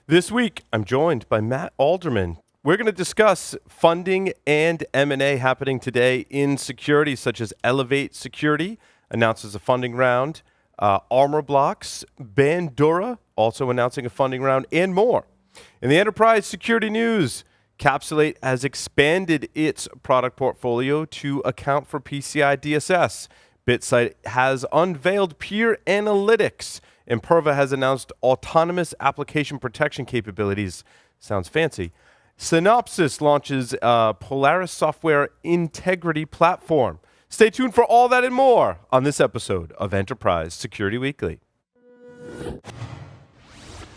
This week, I'm joined by Matt Alderman. We're going to discuss funding and M&A happening today in security, such as Elevate Security announces a funding round, Armorblox, Bandura also announcing a funding round, and more. In the enterprise security news, Capsulate has expanded its product portfolio to account for PCI DSS. BitSight has unveiled peer analytics. Imperva has announced autonomous application protection capabilities. Sounds fancy. Synopsys launches a Polaris software integrity platform. Stay tuned for all that and more on this episode of Enterprise Security Weekly.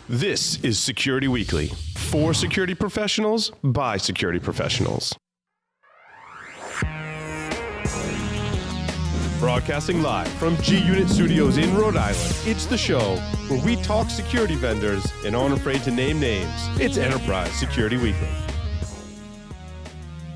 This is Security Weekly, for security professionals, by security professionals. Broadcasting live from G-Unit Studios in Rhode Island, it's the show where we talk security vendors and aren't afraid to name names. It's Enterprise Security Weekly.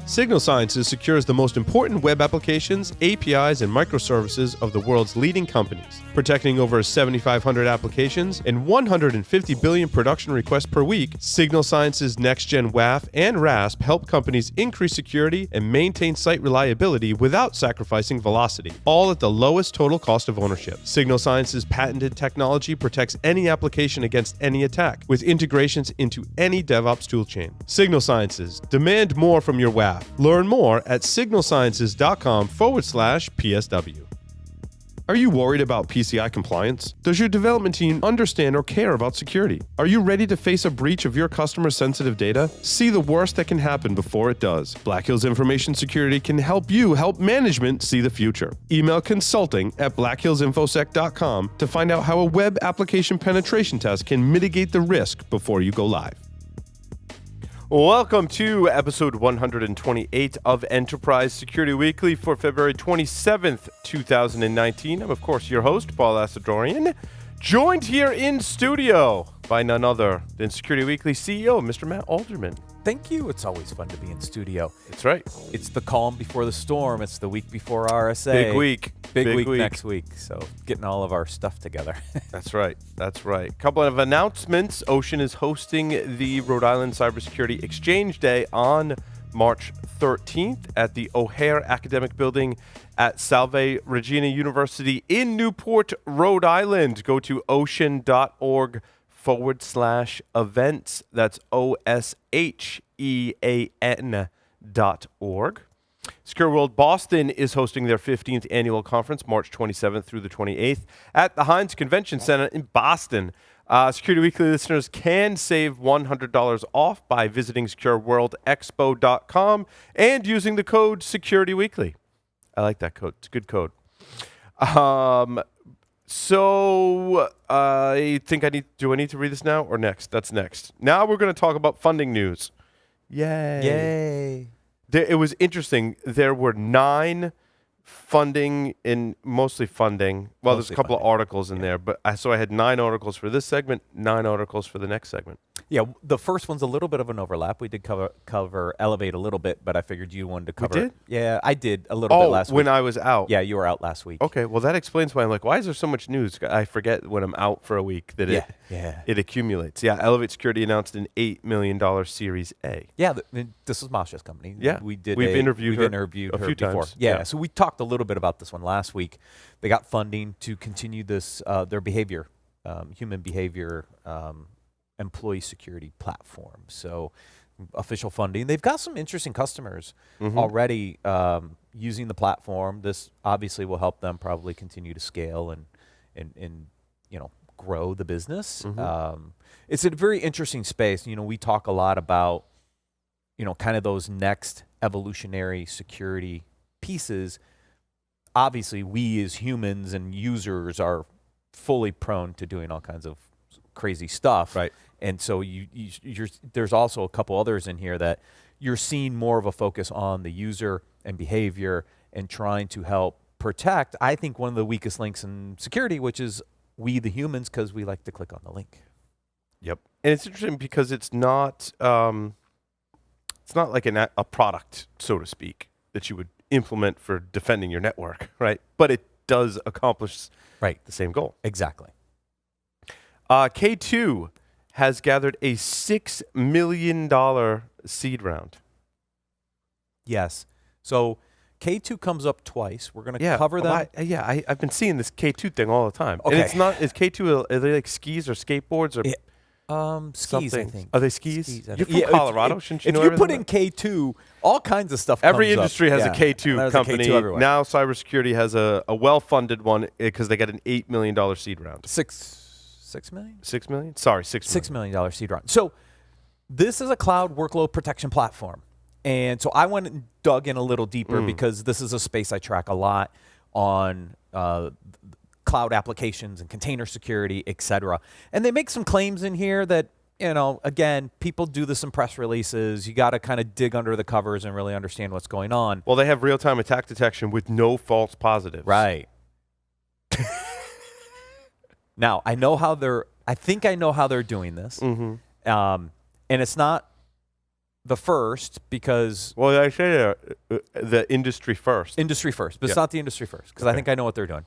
Signal Sciences secures the most important web applications, APIs, and microservices of the world's leading companies, protecting over 7,500 applications and 150 billion production requests per week. Signal Sciences' next-gen WAF and RASP help companies increase security and maintain site reliability without sacrificing velocity, all at the lowest total cost of ownership. Signal Sciences' patented technology protects any application against any attack, with integrations into any DevOps toolchain. Signal Sciences, demand more from your WAF. Learn more at signalsciences.com/PSW. Are you worried about PCI compliance? Does your development team understand or care about security? Are you ready to face a breach of your customer's sensitive data? See the worst that can happen before it does. Black Hills Information Security can help you help management see the future. Email consulting@blackhillsinfosec.com to find out how a web application penetration test can mitigate the risk before you go live. Welcome to episode 128 of Enterprise Security Weekly for February 27th, 2019. I'm, of course, your host, Paul Asadorian, joined here in studio by none other than Security Weekly CEO, Mr. Matt Alderman. Thank you. It's always fun to be in studio. That's right. It's the calm before the storm. It's the week before RSA. Big week. Big week next week. So getting all of our stuff together. That's right. That's right. Couple of announcements. Ocean is hosting the Rhode Island Cybersecurity Exchange Day on March 13th at the O'Hare Academic Building at Salve Regina University in Newport, Rhode Island. Go to ocean.org/events. That's OSHEAN.org. Secure World Boston is hosting their 15th annual conference, March 27th through the 28th, at the Heinz Convention Center in Boston. Security Weekly listeners can save $100 off by visiting secureworldexpo.com and using the code SecurityWeekly. I like that code. It's a good code. So I think do I need to read this now or next? That's next. Now we're going to talk about funding news. Yay. It was interesting. There were 9 funding and mostly funding. Well, there's a couple of articles in there, but I had 9 articles for this segment, 9 articles for the next segment. Yeah, the first one's a little bit of an overlap. We did cover Elevate a little bit, but I figured you wanted to cover. We did? Yeah, I did a little bit last week. When I was out. Yeah, you were out last week. Okay, well that explains why I'm like, why is there so much news? I forget when I'm out for a week that it accumulates. Yeah, Elevate Security announced an $8 million Series A. Yeah, this is Masha's company. Yeah, we've intervied her a few before. times. Yeah, so we talked a little bit about this one last week. They got funding to continue this their behavior, human behavior. Employee security platform. So official funding. They've got some interesting customers already using the platform. This obviously will help them probably continue to scale and grow the business. It's a very interesting space. We talk a lot about kind of those next evolutionary security pieces. Obviously, we as humans and users are fully prone to doing all kinds of crazy stuff. Right. And so there's also a couple others in here that you're seeing more of a focus on the user and behavior and trying to help protect, I think, one of the weakest links in security, which is we the humans, because we like to click on the link. Yep. And it's interesting because it's not like a product, so to speak, that you would implement for defending your network, right? But it does accomplish the same goal. Exactly. K2 has gathered a $6 million seed round. Yes. So K2 comes up twice. We're going to cover them. I've been seeing this K2 thing all the time. Okay. And it's not, is K2, are they like skis or skateboards or skis, something? I think. Are they skis? I You're think. from Colorado, shouldn't you know If you everything put in K2, all kinds of stuff Every comes industry up. has a K2 There's company. A K2 everywhere. Now cybersecurity has a well-funded one because they got an $8 million seed round. 6 million? 6 million? Sorry, 6 million. $6 million seed round. So this is a cloud workload protection platform. And so I went and dug in a little deeper because this is a space I track a lot on cloud applications and container security, et cetera. And they make some claims in here that, again, people do this in press releases. You got to kind of dig under the covers and really understand what's going on. Well, they have real-time attack detection with no false positives. Right. Now, I think I know how they're doing this. Mm-hmm. And it's not the first because... Well, I say the industry first. Industry first, but it's not the industry first because I think I know what they're doing.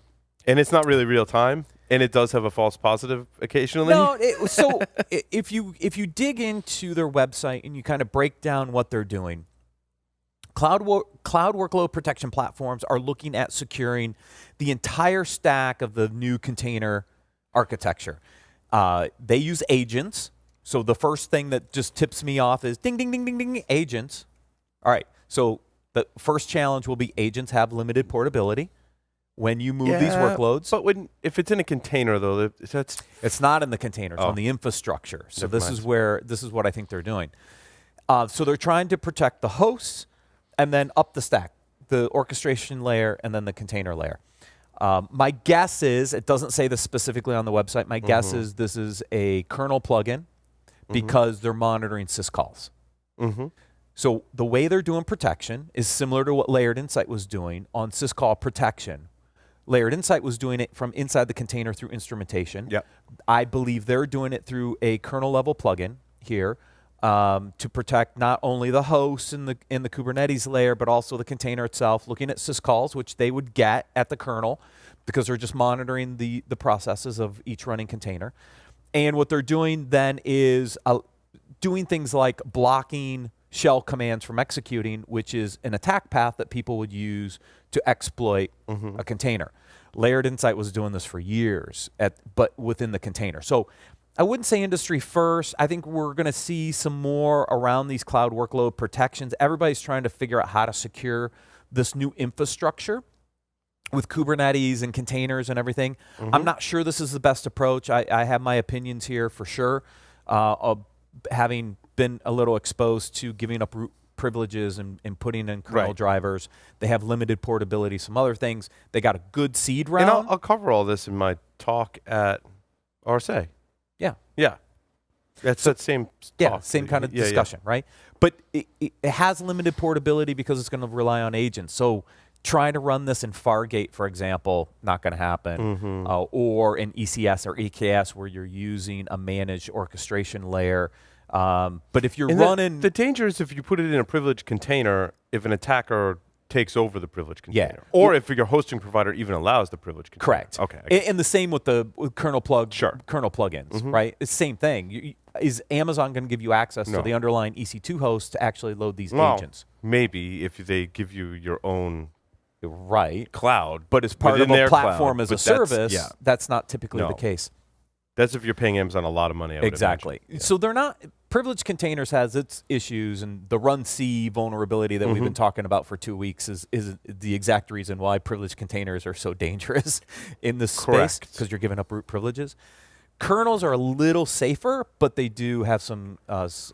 And it's not really real time, and it does have a false positive occasionally. No, so if you dig into their website and you kind of break down what they're doing, cloud workload protection platforms are looking at securing the entire stack of the new container architecture. They use agents. So the first thing that just tips me off is ding, ding, ding, ding, ding, agents. All right. So the first challenge will be agents have limited portability when you move these workloads. But if it's in a container, though, it's not in the container. It's on the infrastructure. So this is what I think they're doing. So they're trying to protect the hosts and then up the stack, the orchestration layer and then the container layer. My guess is, it doesn't say this specifically on the website, my guess is this is a kernel plugin because they're monitoring syscalls. So the way they're doing protection is similar to what Layered Insight was doing on syscall protection. Layered Insight was doing it from inside the container through instrumentation. Yep. I believe they're doing it through a kernel level plugin here to protect not only the hosts in the Kubernetes layer, but also the container itself, looking at syscalls, which they would get at the kernel because they're just monitoring the processes of each running container. And what they're doing then is doing things like blocking shell commands from executing, which is an attack path that people would use to exploit a container. Layered Insight was doing this for years, but within the container. So I wouldn't say industry first. I think we're going to see some more around these cloud workload protections. Everybody's trying to figure out how to secure this new infrastructure with Kubernetes and containers and everything. I'm not sure this is the best approach. I have my opinions here for sure, having been a little exposed to giving up root privileges and putting in kernel drivers. They have limited portability, some other things. They got a good seed round. And I'll cover all this in my talk at RSA. Yeah. That's that same talk. Yeah, same kind of discussion, right? But it has limited portability because it's going to rely on agents. So trying to run this in Fargate, for example, not going to happen. Or in ECS or EKS where you're using a managed orchestration layer. But if you're running... The danger is if you put it in a privileged container, if an attacker takes over the privileged container. Yeah. Or if your hosting provider even allows the privileged container. Correct. Okay. And the same with the kernel kernel plugins, right? It's the same thing. Is Amazon going to give you access to the underlying EC2 host to actually load these agents? Maybe if they give you your own cloud. But as part of a platform as a service, that's that's not typically the case. That's if you're paying Amazon a lot of money. I would Exactly. imagine. So they're not... Privileged containers has its issues, and the run C vulnerability that we've been talking about for 2 weeks is the exact reason why privileged containers are so dangerous in this space, because you're giving up root privileges. Kernels are a little safer, but they do have some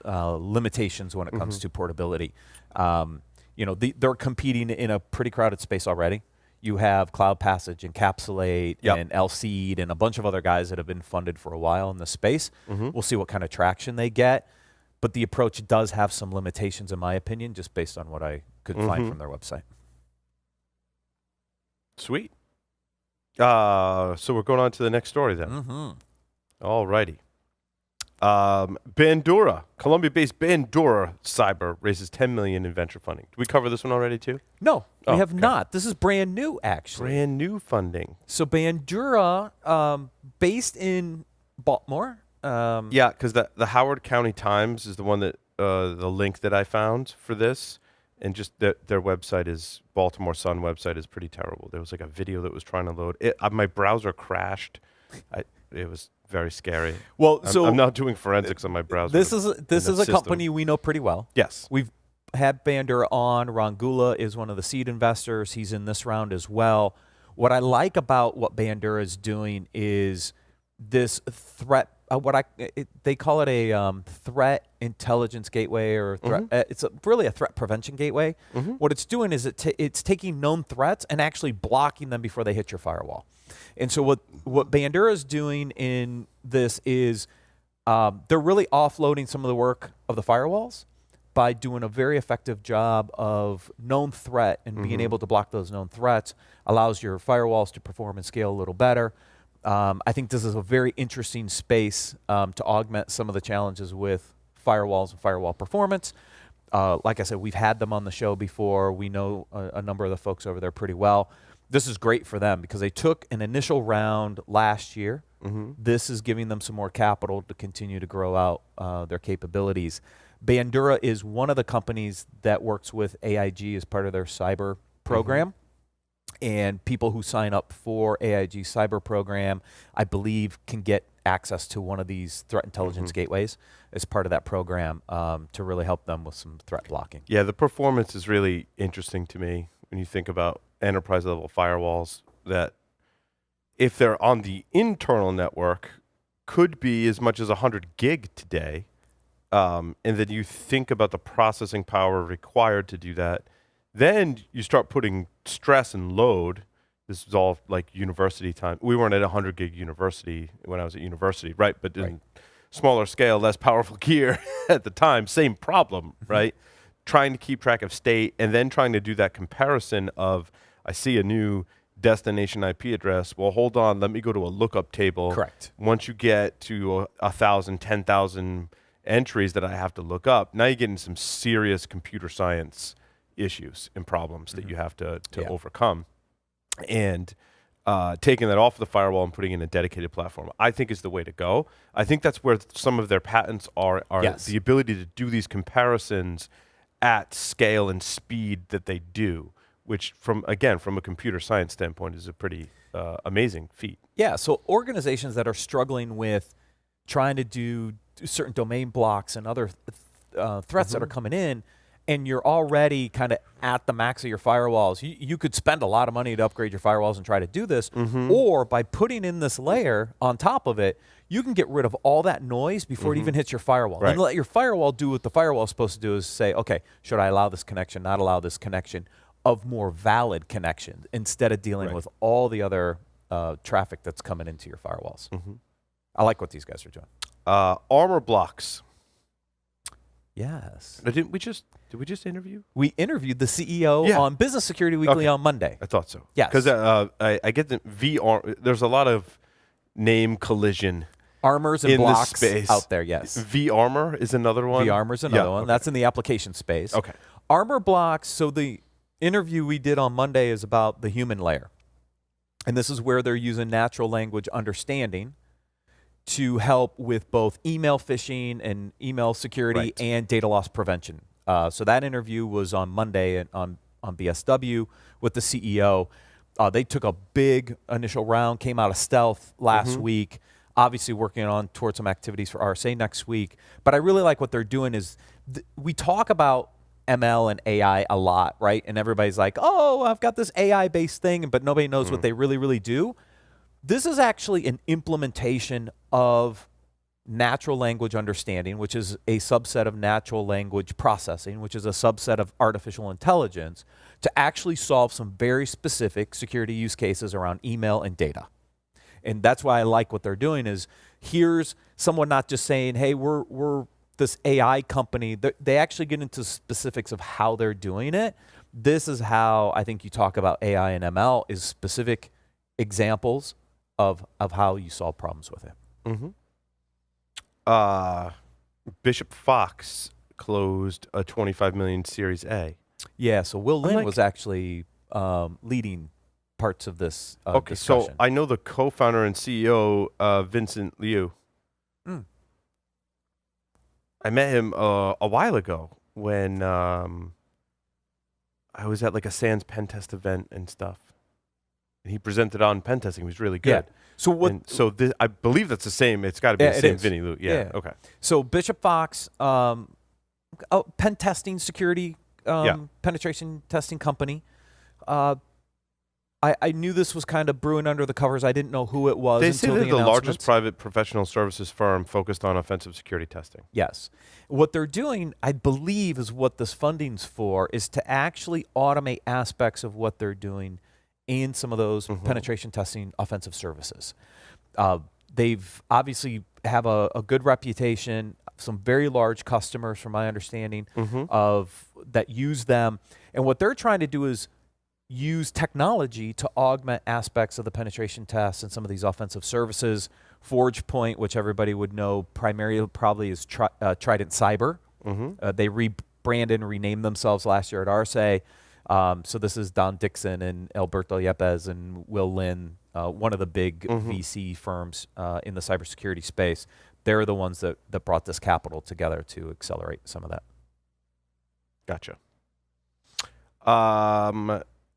limitations when it comes to portability. They're competing in a pretty crowded space already. You have Cloud Passage, Encapsulate, and LSeed, and a bunch of other guys that have been funded for a while in this space. We'll see what kind of traction they get. But the approach does have some limitations, in my opinion, just based on what I could find from their website. Sweet. So we're going on to the next story then. All righty. Bandura, Colombia-based Bandura Cyber raises $10 million in venture funding. Did we cover this one already too? No, we have not. This is brand new, actually. Brand new funding. So Bandura, based in Baltimore, Yeah, because the Howard County Times is the one that the link that I found for this, and just their website is Baltimore Sun website is pretty terrible. There was like a video that was trying to load. My browser crashed. It was very scary. Well, I'm now doing forensics on my browser. This is a company we know pretty well. Yes, we've had Bandura on. Ron Gula is one of the seed investors. He's in this round as well. What I like about what Bandura is doing is this threat. They call it a threat intelligence gateway, or threat. It's really a threat prevention gateway. What it's doing is it's taking known threats and actually blocking them before they hit your firewall. And so what Bandura is doing in this is they're really offloading some of the work of the firewalls by doing a very effective job of known threat, and being able to block those known threats allows your firewalls to perform and scale a little better. I think this is a very interesting space to augment some of the challenges with firewalls and firewall performance. Like I said, we've had them on the show before. We know a number of the folks over there pretty well. This is great for them because they took an initial round last year. This is giving them some more capital to continue to grow out their capabilities. Bandura is one of the companies that works with AIG as part of their cyber program. And people who sign up for AIG cyber program, I believe, can get access to one of these threat intelligence gateways as part of that program to really help them with some threat blocking. Yeah, the performance is really interesting to me when you think about enterprise level firewalls that, if they're on the internal network, could be as much as 100 gig today. And then you think about the processing power required to do that. Then you start putting stress and load. This is all like university time. We weren't at 100 gig university when I was at university, right? But in smaller scale, less powerful gear at the time, same problem, right? Trying to keep track of state, and then trying to do that comparison of, I see a new destination IP address. Well, hold on, let me go to a lookup table. Correct. Once you get to 1,000, 10,000 entries that I have to look up, now you get into some serious computer science issues and problems that you have to overcome. And taking that off the firewall and putting in a dedicated platform, I think, is the way to go. I think that's where some of their patents are the ability to do these comparisons at scale and speed that they do, which from a computer science standpoint is a pretty amazing feat. Yeah, so organizations that are struggling with trying to do certain domain blocks and other threats that are coming in, and you're already kind of at the max of your firewalls, you could spend a lot of money to upgrade your firewalls and try to do this, or by putting in this layer on top of it, you can get rid of all that noise before it even hits your firewall. And let your firewall do what the firewall is supposed to do, is say, okay, should I allow this connection, not allow this connection, of more valid connections, instead of dealing with all the other traffic that's coming into your firewalls. I like what these guys are doing. Armorblox. Yes. Did we just interview? We interviewed the CEO on Business Security Weekly on Monday. I thought so. Yes. Because I get the there's a lot of name collision. Armors and in blocks the space out there, yes. V-Armor is another one. V-Armor is another one. Okay. That's in the application space. Okay. Armorblox, so the interview we did on Monday is about the human layer. And this is where they're using natural language understanding to help with both email phishing and email security and data loss prevention. So that interview was on Monday on BSW with the CEO. They took a big initial round, came out of stealth last week, obviously working on towards some activities for RSA next week. But I really like what they're doing is we talk about ML and AI a lot, right? And everybody's like, oh, I've got this AI-based thing, but nobody knows what they really, really do. This is actually an implementation of natural language understanding, which is a subset of natural language processing, which is a subset of artificial intelligence, to actually solve some very specific security use cases around email and data. And that's why I like what they're doing is here's someone not just saying, hey, we're this AI company. They actually get into specifics of how they're doing it. This is how I think you talk about AI and ML is specific examples of how you solve problems with it. Bishop Fox closed a $25 million Series A. Yeah, so Will Lin was actually leading parts of this discussion. So I know the co-founder and CEO, Vincent Liu. I met him a while ago when I was at like a Sans pen test event and stuff. And he presented on pen testing. He was really good. Yeah. So what? And so I believe that's the same. It's got to be the it same is. Vinny Lou. Yeah. Okay. So Bishop Fox, pen testing, security, penetration testing company. I knew this was kind of brewing under the covers. I didn't know who it was. They say until they're the largest announcements. private professional services firm focused on offensive security testing. Yes. What they're doing, I believe, is what this funding's for, is to actually automate aspects of what they're doing in some of those penetration testing offensive services. They've obviously have a good reputation, some very large customers, from my understanding, of that use them. And what they're trying to do is use technology to augment aspects of the penetration tests and some of these offensive services. Forgepoint, which everybody would know primarily probably is Trident Cyber. They rebranded and renamed themselves last year at RSA. So this is Don Dixon and Alberto Yepes and Will Lin, one of the big VC firms in the cybersecurity space. They're the ones that brought this capital together to accelerate some of that. Gotcha.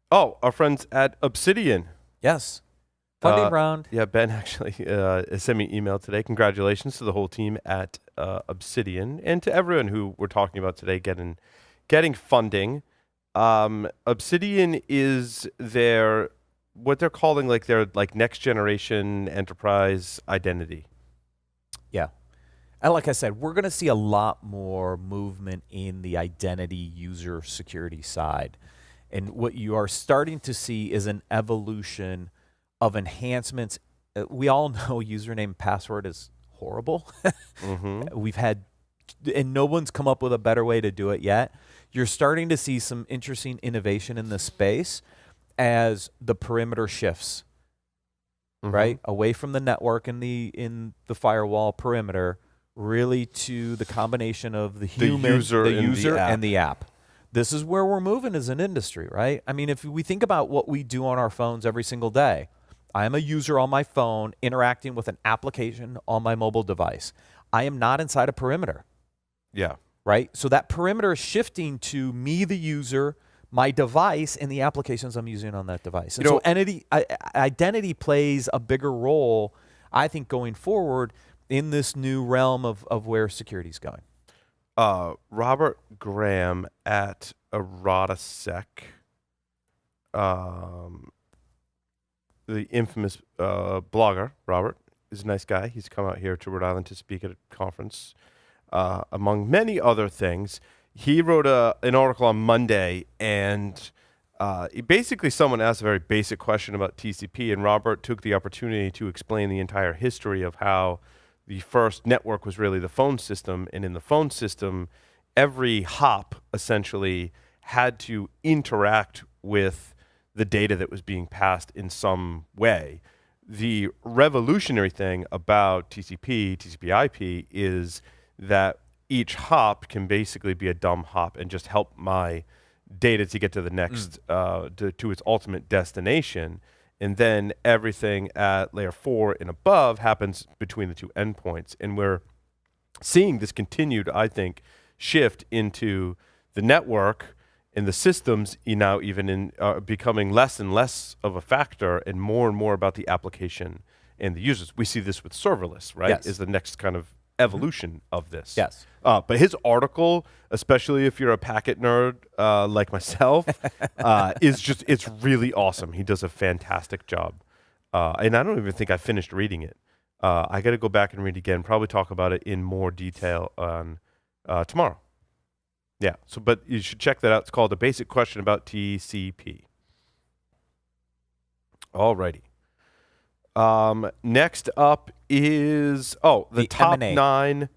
Our friends at Obsidian. Yes. Funding round. Yeah, Ben actually sent me an email today. Congratulations to the whole team at Obsidian and to everyone who we're talking about today getting funding. Obsidian is what they're calling their next generation enterprise identity. Yeah. And like I said, we're going to see a lot more movement in the identity user security side. And what you are starting to see is an evolution of enhancements. We all know username and password is horrible. We've had, and no one's come up with a better way to do it yet. You're starting to see some interesting innovation in this space as the perimeter shifts, right? Away from the network and in the firewall perimeter, really to the combination of the human, user and the app. This is where we're moving as an industry, right? I mean, if we think about what we do on our phones every single day, I am a user on my phone interacting with an application on my mobile device. I am not inside a perimeter. Yeah. Right? So that perimeter is shifting to me, the user, my device, and the applications I'm using on that device. And so identity plays a bigger role, I think, going forward in this new realm of where security is going. Robert Graham at ErrataSec, the infamous blogger, Robert, is a nice guy. He's come out here to Rhode Island to speak at a conference, among many other things. He wrote an article on Monday, and basically someone asked a very basic question about TCP, and Robert took the opportunity to explain the entire history of how the first network was really the phone system, and in the phone system, every hop essentially had to interact with the data that was being passed in some way. The revolutionary thing about TCP, TCP/IP is that each hop can basically be a dumb hop and just help my data to get to the next, to its ultimate destination. And then everything at layer 4 and above happens between the two endpoints. And we're seeing this continued, I think, shift into the network and the systems now even becoming less and less of a factor and more about the application and the users. We see this with serverless, right? Yes. Is the next kind of evolution of this. Yes. But his article, especially if you're a packet nerd like myself, it's really awesome. He does a fantastic job. And I don't even think I finished reading it. I got to go back and read it again, probably talk about it in more detail on tomorrow. Yeah, but you should check that out. It's called A Basic Question About TCP. Alrighty. Next up is the top M&A. 9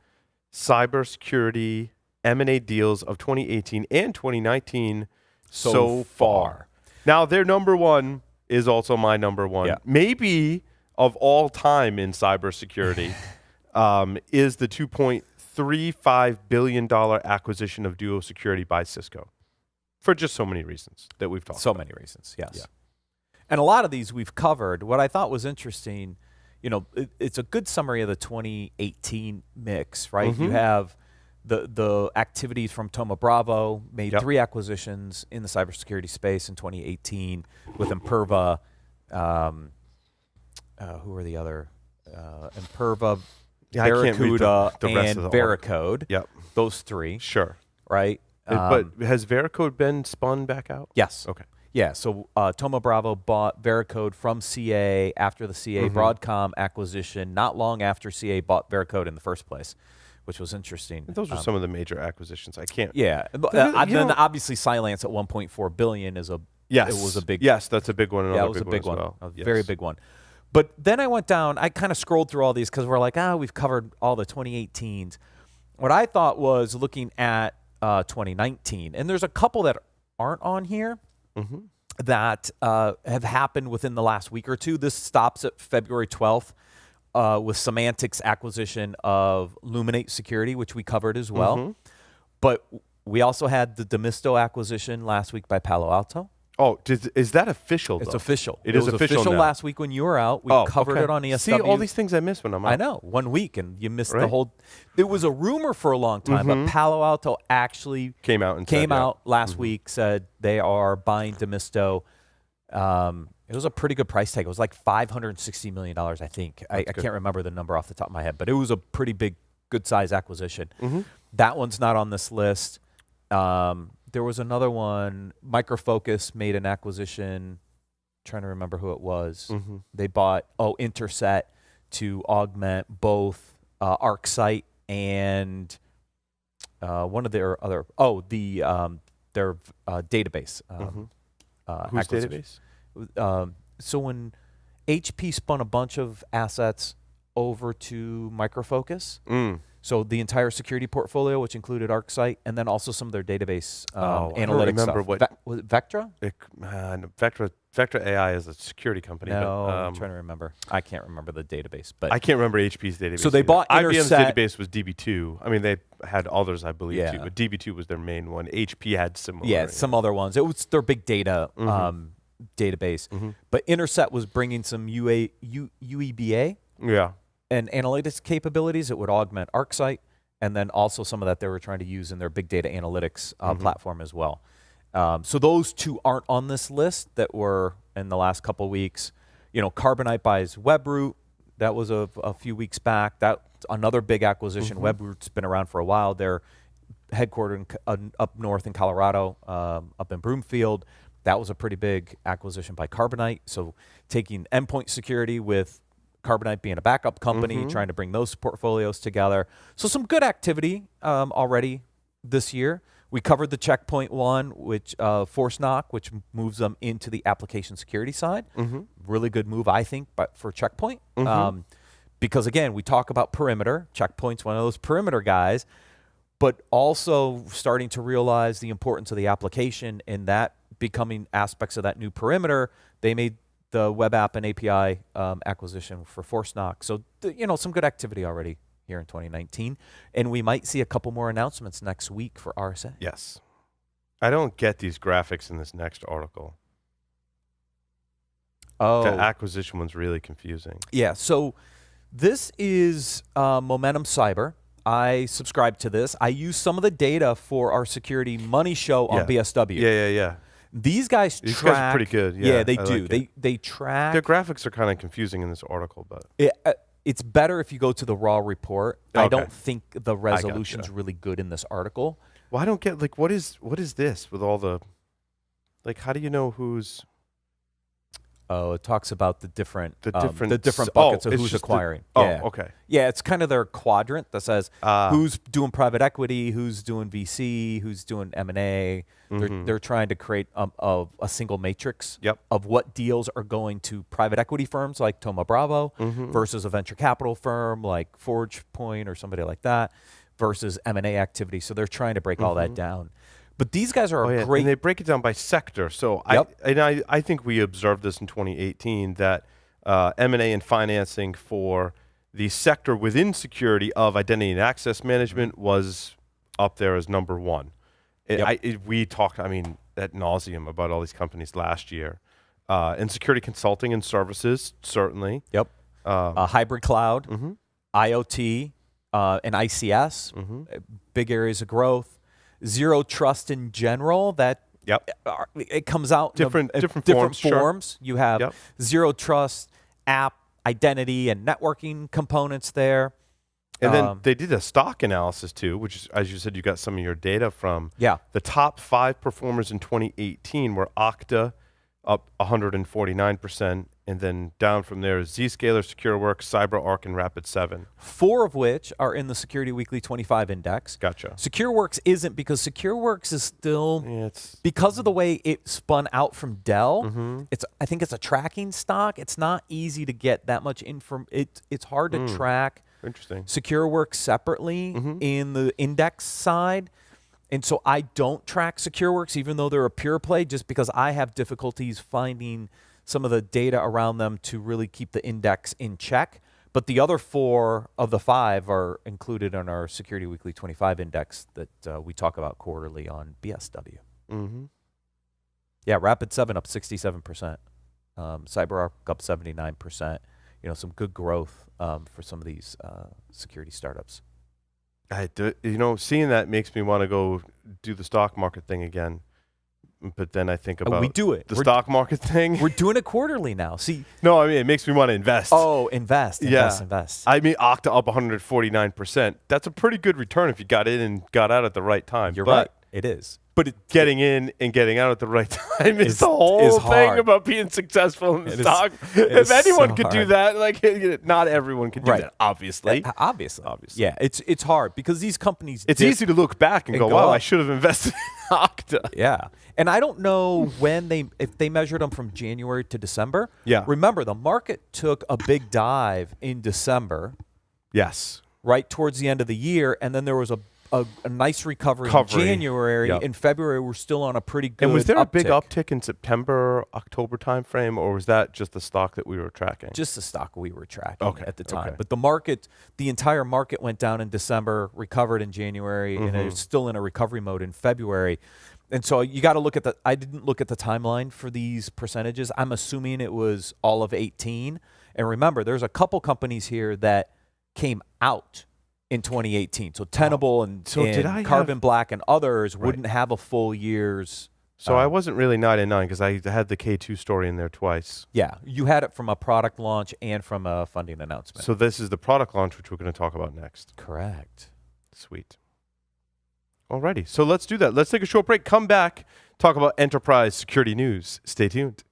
cybersecurity M&A deals of 2018 and 2019 so far. Now, their number one is also my number one. Yeah. Maybe of all time in cybersecurity is the $2.35 billion acquisition of Duo Security by Cisco for just so many reasons that we've talked about. So many reasons, yes. Yeah. And a lot of these we've covered. What I thought was interesting, it's a good summary of the 2018 mix, right? You have the activities from Thoma Bravo made Yep. 3 acquisitions in the cybersecurity space in 2018 with Imperva. Who are the other? Imperva, Yeah, I can't read Barracuda, the rest and of the article. Veracode. Yep. Those 3, Sure. right? But has Veracode been spun back out? Yes. Okay. Yeah, so Thoma Bravo bought Veracode from CA after the CA Broadcom acquisition, not long after CA bought Veracode in the first place, which was interesting. And those are some of the major acquisitions. I can't. Yeah, then obviously Cylance at 1.4 billion is a Yes. it was a big Yes, that's a big one. yeah, Another it was a big as one, well. a Yes. very big one. But then I went down. I kind of scrolled through all these because we're like, we've covered all the 2018s. What I thought was looking at 2019, and there's a couple that aren't on here. That have happened within the last week or two. This stops at February 12th with Symantec's acquisition of Luminate Security, which we covered as well. But we also had the Demisto acquisition last week by Palo Alto. Oh, is that official? It's though? official. It is was official now. last week when you were out. We covered okay. it on ESW. See, all these things I miss when I'm out. I know, 1 week, and you missed the Right. whole. It was a rumor for a long time, but Palo Alto actually Came out and said, last week, said they are buying Demisto. It was a pretty good price tag. It was like $560 million, I think. I can't remember the number off the top of my head, but it was a pretty big, good size acquisition. That one's not on this list. There was another one. Micro Focus made an acquisition. Trying to remember who it was. They bought Interset to augment both ArcSight and one of their other their database. Whose database? So when HP spun a bunch of assets over to Micro Focus, so the entire security portfolio, which included ArcSight, and then also some of their database analytics I don't remember stuff. what. Was it Vectra? Vectra AI is a security company. No, but, I'm trying to remember. I can't remember the database, but I can't remember HP's database. So they either. bought IBM's Interset. database was DB2. I mean, they had others, I believe, Yeah. too, but DB2 was their main one. HP had similar. yeah, some other ones. It was their big data database. But Interset was bringing some UEBA Yeah. and analytics capabilities that would augment ArcSight, and then also some of that they were trying to use in their big data analytics platform as well. So those 2 aren't on this list that were in the last couple of weeks. You know, Carbonite buys WebRoot. That was a few weeks back. That's another big acquisition. WebRoot's been around for a while. They're headquartered up north in Colorado, up in Broomfield. That was a pretty big acquisition by Carbonite. So taking endpoint security with Carbonite being a backup company, trying to bring those portfolios together. So some good activity already this year. We covered the Checkpoint one, which ForceNock, which moves them into the application security side. Really good move, I think, but for Checkpoint. Because, again, we talk about perimeter. Checkpoint's one of those perimeter guys, but also starting to realize the importance of the application and that becoming aspects of that new perimeter. They made the web app and API acquisition for ForceNock. So, some good activity already here in 2019. And we might see a couple more announcements next week for RSA. Yes. I don't get these graphics in this next article. Oh. The acquisition one's really confusing. Yeah, so this is Momentum Cyber. I subscribe to this. I use some of the data for our security money show on BSW. Yeah. These guys These track. guys are pretty good. Yeah, Yeah, they I do. like it. They track. Their graphics are kind of confusing in this article, but It's better if you go to the raw report. I Okay. don't think the resolution's really good in this article. well, I don't get what is this with all the how do you know who's Oh, it talks about the different the different buckets of it's who's just acquiring. okay. Yeah, it's kind of their quadrant that says who's doing private equity, who's doing VC, who's doing M&A. They're trying to create a single matrix of what deals are going to private equity firms like Thoma Bravo versus a venture capital firm like Forgepoint or somebody like that versus M&A activity. So they're trying to break all that down. But these guys are great. And they break it down by sector. So I think we observed this in 2018 that M&A and financing for the sector within security of identity and access management was up there as number one. We talked, ad nauseum about all these companies last year. And security consulting and services, certainly. Hybrid cloud, IoT, and ICS. big areas of growth. Zero trust in general, that it comes out Different in forms, forms. You have Yep. zero trust, app, identity, and networking components there. And then they did a stock analysis too, which is, as you said, you got some of your data from. Yeah. The top 5 performers in 2018 were Okta, up 149%, and then down from there is Zscaler, SecureWorks, CyberArk, and Rapid7. 4 of which are in the Security Weekly 25 index. Gotcha. SecureWorks isn't, because SecureWorks is still, It's because of the way it spun out from Dell, I think it's a tracking stock. It's not easy to get that much info. It's hard to track interesting. SecureWorks separately in the index side. And so I don't track SecureWorks, even though they're a pure play, just because I have difficulties finding some of the data around them to really keep the index in check. But the other 4 of the 5 are included in our Security Weekly 25 index that we talk about quarterly on BSW. Yeah, Rapid7 up 67%. CyberArk up 79%. Some good growth for some of these security startups. Seeing that makes me want to go do the stock market thing again. But then I think about we do it. The stock market thing. We're doing it quarterly now. See? No, I mean, it makes me want to invest. Oh, invest. I mean, Okta up 149%. That's a pretty good return if you got in and got out at the right time. You're right. It is. But getting in and getting out at the right time is the whole thing about being successful in the stock. If anyone could do that, not everyone could do that, obviously. Obviously. Yeah, it's hard because these companies. It's easy to look back and go, wow, I should have invested in Okta. Yeah. And I don't know if they measured them from January to December. Yeah. Remember, the market took a big dive in December. Yes. Right towards the end of the year. And then there was a nice recovery in January. In February, we're still on a pretty good And was there uptick. a big uptick in September, October timeframe, or was that just the stock that we were tracking? Just the stock we were tracking at the time. Okay. But the entire market went down in December, recovered in January, and it's still in a recovery mode in February. And so you got to look at I didn't look at the timeline for these percentages. I'm assuming it was all of 18. And remember, there's a couple companies here that came out in 2018. So Tenable and Carbon Black and others wouldn't have a full year's. So I wasn't really 9 and 9 because I had the K2 story in there twice. Yeah, you had it from a product launch and from a funding announcement. So this is the product launch, which we're going to talk about next. Correct. Sweet. Alrighty, so let's do that. Let's take a short break, come back, talk about enterprise security news. Stay tuned.